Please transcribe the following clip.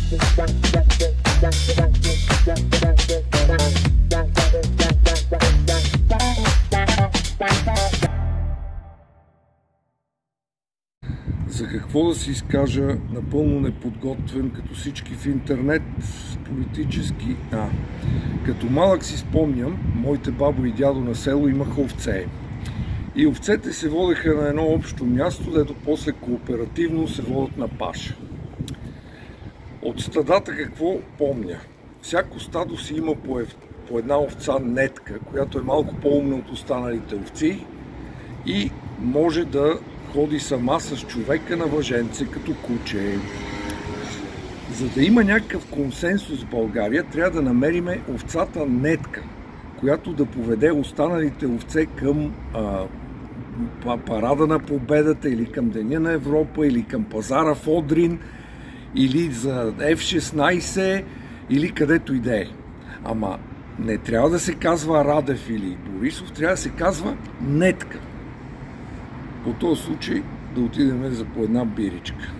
За какво да си изкажа напълно неподготвен, като всички в интернет, политически. Като малък си спомням, моите бабо и дядо на село имаха овце. И овцете се водеха на едно общо място, дето после кооперативно се водят на паша. От стадата какво помня? Всяко стадо си има по една овца нетка, която е малко по-умна от останалите овци и може да ходи сама с човека на въженце като куче. За да има някакъв консенсус в България, трябва да намерим овцата нетка, която да поведе останалите овце към парада на победата, или към Деня на Европа, или към пазара в Одрин, или за F-16, или където и да е. Ама не трябва да се казва Радев или Борисов, трябва да се казва нетка. По този случай да отидем за по една биричка.